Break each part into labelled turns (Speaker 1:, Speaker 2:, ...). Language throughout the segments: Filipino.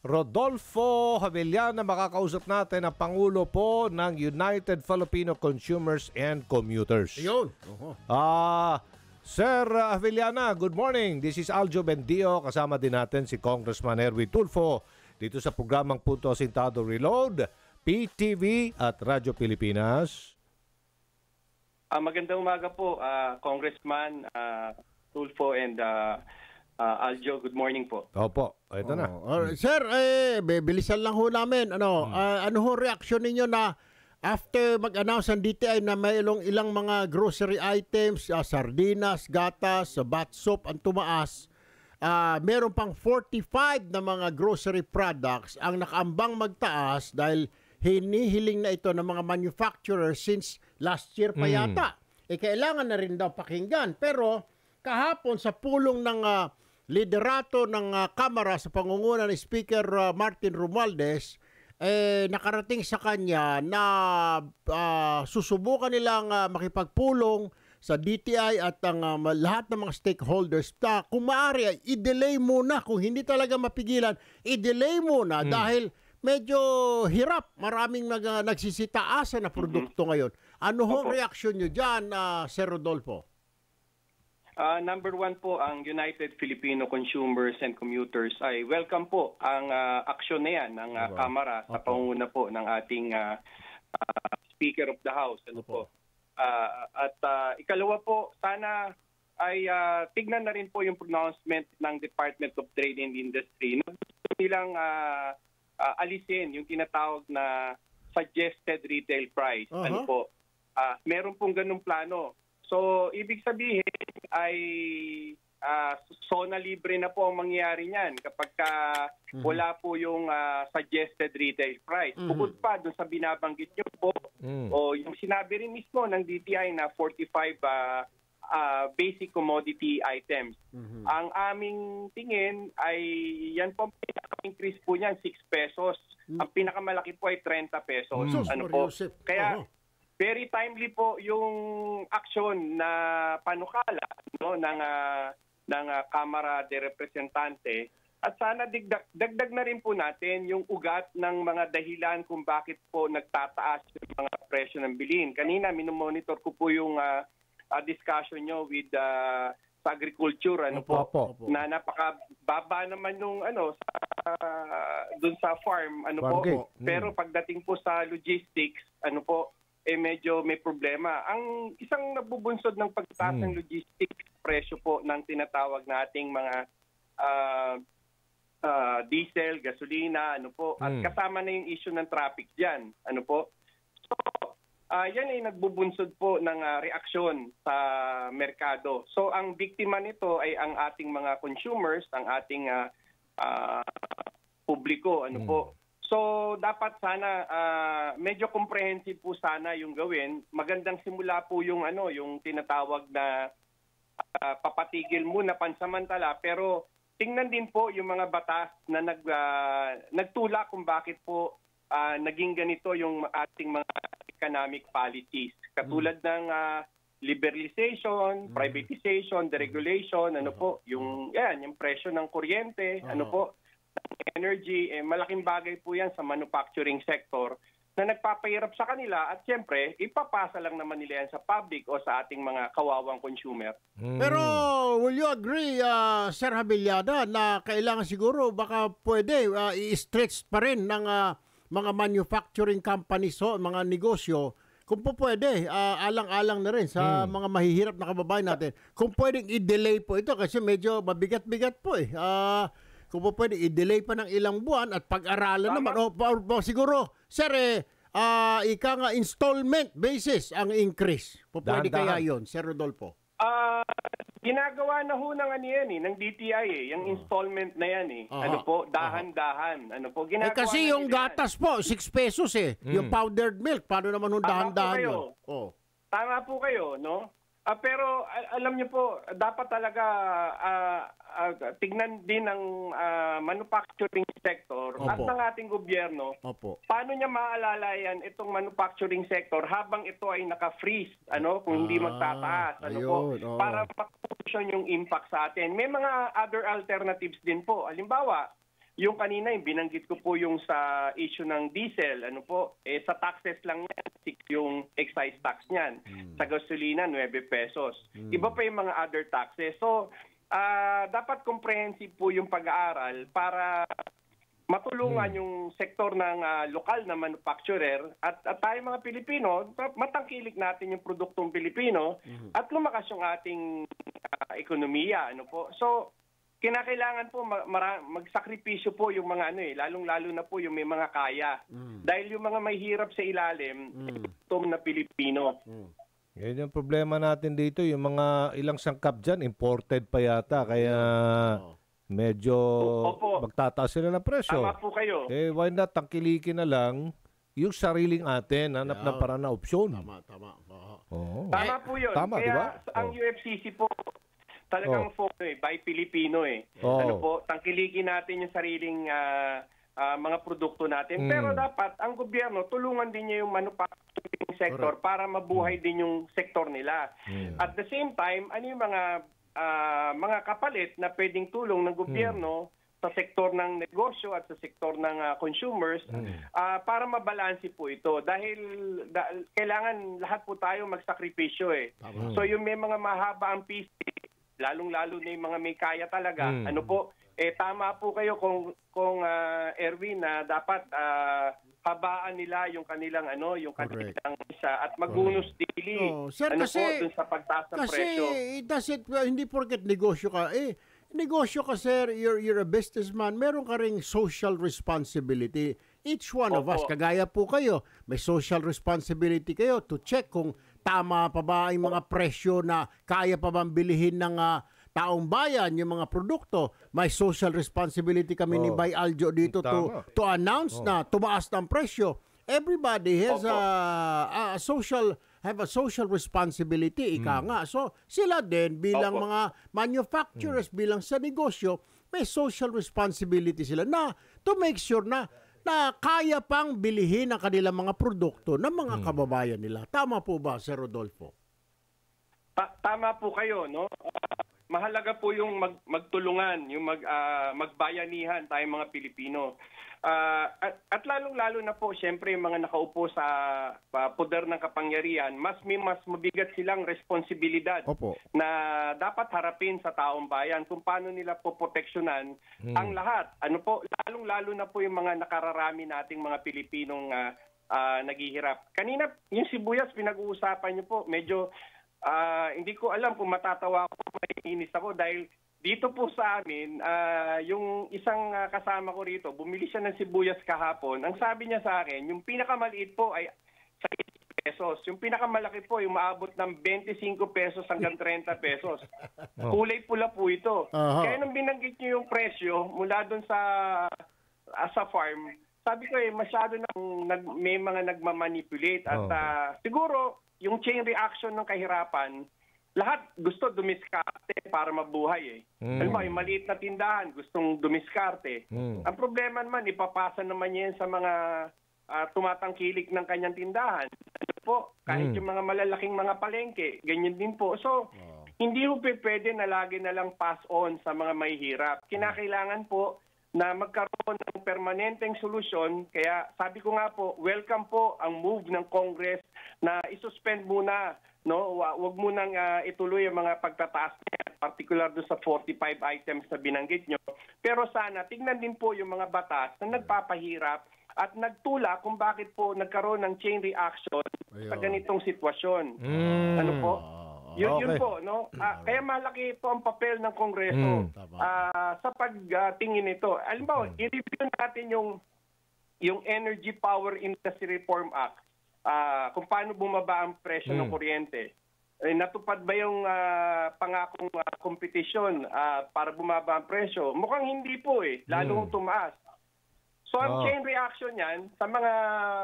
Speaker 1: Rodolfo Javellana, makakausap natin ang Pangulo po ng United Filipino Consumers and Commuters.
Speaker 2: Ayun.
Speaker 1: Sir Javellana, good morning. This is Aljo Bendio. Kasama din natin si Congressman Erwin Tulfo dito sa programang Punto Asintado Reload, PTV at Radyo Pilipinas.
Speaker 3: Magandang umaga po, Congressman Tulfo and Aljo. Good morning po.
Speaker 1: Opo, ito na.
Speaker 2: Sir, bilisan lang ho namin. Ano ho reaksyon ninyo na after mag-announce ang DTI na may ilang mga grocery items, sardinas, gatas, bat soap ang tumaas, meron pang 45 na mga grocery products ang nakaambang magtaas dahil hinihiling na ito ng mga manufacturers since last year pa yata. Kailangan na rin daw pakinggan. Pero kahapon sa pulong ng liderato ng Kamara sa pangunguna ni Speaker Martin Romualdez, nakarating sa kanya na susubukan nilang makipagpulong sa DTI at ang lahat ng mga stakeholders na kung maaari i-delay muna, kung hindi talaga mapigilan, i-delay muna dahil medyo hirap. Maraming nagsisitaasa na produkto ngayon. Ano ho reaksyon nyo dyan, Sir Rodolfo?
Speaker 3: Number one po, ang United Filipino Consumers and Commuters ay welcome po ang aksyon na yan ng Kamara sa pangunguna po ng ating Speaker of the House. Ikalawa po, sana ay tignan na rin po yung pronouncement ng Department of Trade and Industry. Gusto nilang alisin yung tinatawag na suggested retail price. Meron pong ganung plano. So, ibig sabihin ay zona libre na po ang mangyayari niyan kapag wala po yung suggested retail price. Bukod pa doon sa binabanggit niyo po, o yung sinabi rin mismo ng DTI na 45 basic commodity items. Ang aming tingin ay yan po, pinaka-increase po niyan 6 pesos. Ang pinakamalaki po ay 30 pesos. Kaya very timely po yung aksyon na panukala ng Kamara de Representante at sana dagdag na rin po natin yung ugat ng mga dahilan kung bakit po nagtataas yung mga presyo ng bilhin. Kanina minomonitor ko po yung discussion nyo with sa agriculture na napakababa naman yung doon sa farm pero pagdating po sa logistics medyo may problema. Ang isang nabubunsod ng pagtaas ng logistics presyo po ng tinatawag nating mga diesel, gasolina, at kasama na yung issue ng traffic diyan, So, yan ay nagbubunsod po ng reaksyon sa merkado. So, ang biktima nito ay ang ating mga consumers, ang ating publiko, So, dapat sana medyo comprehensive po sana yung gawin. Magandang simula po yung yung tinatawag na papatigil muna pansamantala, pero tingnan din po yung mga batas na nagtula kung bakit po naging ganito yung ating mga economic policies. Katulad ng liberalization, privatization, deregulation, yung presyo ng kuryente, energy, malaking bagay po yan sa manufacturing sector na nagpapahirap sa kanila at siyempre, ipapasa lang naman nila yan sa public o sa ating mga kawawang consumer.
Speaker 2: Pero will you agree, Sir Javellana, na kailangan siguro baka pwede i-stretch pa rin ng mga manufacturing companies, mga negosyo, kung po pwede, alang-alang na rin sa mga mahihirap na kababayan natin. Kung pwedeng i-delay po ito kasi medyo mabigat-bigat po kung po pwede, i-delay pa ng ilang buwan at pag-aralan naman. Siguro, sir, ika nga installment basis ang increase. Po pwede kaya yun, Sir Rodolfo?
Speaker 3: Ginagawa na ho ng DTI yung installment na yan dahan-dahan.
Speaker 2: Kasi yung gatas po, 6 pesos Yung powdered milk, paano naman yung dahan-dahan yun?
Speaker 3: Tama po kayo, no? Pero alam niyo po, dapat talaga tignan din ng manufacturing sector at ng ating gobyerno. Paano niya maalala yan itong manufacturing sector habang ito ay naka-freeze, kung hindi magtataas, para makusyon yung impact sa atin. May mga other alternatives din po. Halimbawa, yung kanina, yung binanggit ko po yung sa issue ng diesel, ano po, sa taxes lang yan, 6 yung excise tax niyan. Sa gasolina, 9 pesos. Iba pa yung mga other taxes. So, dapat comprehensive po yung pag-aaral para matulungan yung sektor ng lokal na manufacturer at tayo mga Pilipino, matangkilik natin yung produktong Pilipino at lumakas yung ating ekonomiya. Ano po? So, kinakailangan po magsakripisyo po yung mga lalong-lalo na po yung may mga kaya. Dahil yung mga may hirap sa ilalim, tom na Pilipino.
Speaker 1: Yan yung problema natin dito, yung mga ilang sangkap dyan, imported pa yata, kaya medyo magtataas sila ng presyo.
Speaker 3: Tama po kayo.
Speaker 1: Why not tangkilikin na lang yung sariling atin, hanap ng parang na opsyon.
Speaker 2: Tama.
Speaker 3: Tama po yun.
Speaker 1: Tama,
Speaker 3: kaya
Speaker 1: diba?
Speaker 3: Ang UFCC po, talagang by Filipino Ano po, tangkilikin natin yung sariling mga produkto natin. Pero dapat ang gobyerno tulungan din niya yung manufacturing sector para mabuhay din yung sektor nila. At the same time, ano yung mga kapalit na pwedeng tulong ng gobyerno sa sektor ng negosyo at sa sektor ng consumers para mabalanse po ito. Dahil kailangan lahat po tayo magsakripisyo So yung may mga mahaba ang PC, lalong-lalo na yung mga may kaya talaga. Ano po, tama po kayo kung Erwin na dapat habaan nila yung kanilang isa at magunus dili.
Speaker 2: Sir,
Speaker 3: ano
Speaker 2: kasi,
Speaker 3: po dun sa pagtaas ng presyo.
Speaker 2: Kasi hindi porket negosyo ka. Negosyo ka, sir, you're a businessman, meron ka ring social responsibility. Each one of us, kagaya po kayo, may social responsibility kayo to check kung tama pa ba ang mga presyo na kaya pa bang bilihin ng taong bayan yung mga produkto. May social responsibility kami ni Bay Aljo dito to announce na tumaas ng presyo. Everybody has a social responsibility, ika nga. So, sila din bilang mga manufacturers, bilang sa negosyo, may social responsibility sila na to make sure na kaya pang bilihin ang kanilang mga produkto ng mga kababayan nila. Tama po ba, Sir Rodolfo?
Speaker 3: Tama po kayo, no? Mahalaga po yung magtulungan, yung magbayanihan tayong mga Pilipino. At lalong-lalo na po, siyempre, yung mga nakaupo sa poder ng kapangyarihan, mas mabigat silang responsibilidad na dapat harapin sa taong bayan kung paano nila po proteksyonan ang lahat. Ano po, lalong-lalo na po yung mga nakararami nating mga Pilipinong naghihirap. Kanina, yung sibuyas, pinag-uusapan niyo po, medyo hindi ko alam kung matatawa ako, maiinis ako dahil dito po sa amin, yung isang kasama ko rito, bumili siya ng sibuyas kahapon. Ang sabi niya sa akin, yung pinakamaliit po ay 6 pesos. Yung pinakamalaki po, yung maabot ng 25 pesos hanggang 30 pesos. Kulay pula po ito. Kaya nung binanggit niyo yung presyo mula doon sa farm, sabi ko masyado may mga nagmamanipulate. At siguro, yung chain reaction ng kahirapan, lahat gusto dumiskarte para mabuhay Alam mo, yung maliit na tindahan gustong dumiskarte. Ang problema naman, ipapasa naman yan sa mga tumatangkilik ng kanyang tindahan. Ano po, kahit yung mga malalaking mga palengke, ganyan din po. So, hindi po pwede na lagi na lang pass on sa mga mahihirap. Kinakailangan po na magkaroon ng permanenteng solusyon. Kaya sabi ko nga po, welcome po ang move ng Congress na isuspend muna, no? Wag mo nang ituloy ang mga pagtataas niya, particular doon sa 45 items na binanggit nyo. Pero sana tignan din po yung mga batas na nagpapahirap at nagtula kung bakit po nagkaroon ng chain reaction sa ganitong sitwasyon. Ano po? Yun po, no? Kaya malaki po ang papel ng Kongreso sa pagtingin nito. Alam mo, i-review natin yung Energy Power Industry Reform Act. Kung paano bumaba ang presyo ng kuryente. Natupad ba yung pangakong kompetisyon para bumaba ang presyo? Mukhang hindi po lalong tumaas. So ang chain reaction yan sa mga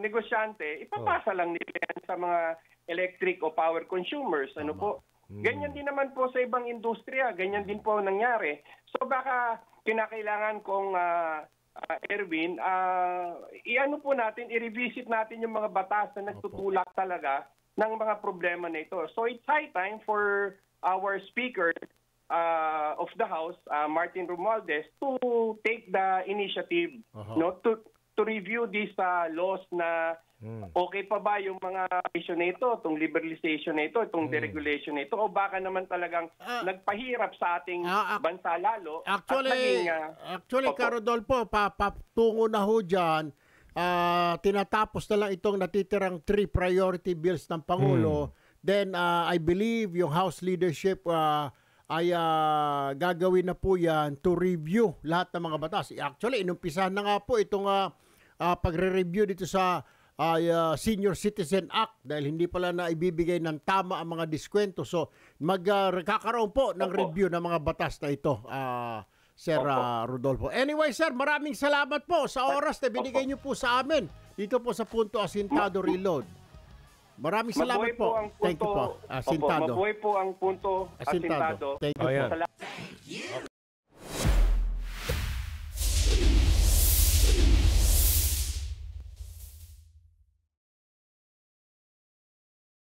Speaker 3: negosyante, ipapasa lang nila yan sa mga electric o power consumers. Ano po? Ganyan din naman po sa ibang industriya. Ganyan din po nangyari. So baka kinakailangan kong Erwin, i-ano po natin, i-revisit natin yung mga batas na nagtutulak talaga ng mga problema na ito. So it's high time for our speaker of the House, Martin Romualdez, to take the initiative, no, to review these laws na okay pa ba yung mga issue na ito, itong liberalization na ito, itong deregulation na ito, o baka naman talagang nagpahirap sa ating bansa lalo.
Speaker 2: Actually, Ka Rodolfo, patungo na ho dyan, tinatapos na lang itong natitirang 3 priority bills ng Pangulo. Then, I believe yung House leadership ay gagawin na po yan to review lahat ng mga batas. Actually, inumpisahan na nga po itong pagre-review dito sa Senior Citizen Act dahil hindi pala na ibibigay ng tama ang mga diskwento. So, magkakaroon po ng review ng mga batas na ito, Sir Rodolfo. Anyway, sir, maraming salamat po sa oras na binigay niyo po sa amin dito po sa Punto Asintado Reload. Maraming salamat po. Thank you po, Asintado.
Speaker 3: Mabuhay po ang Punto Asintado.
Speaker 2: Thank you po.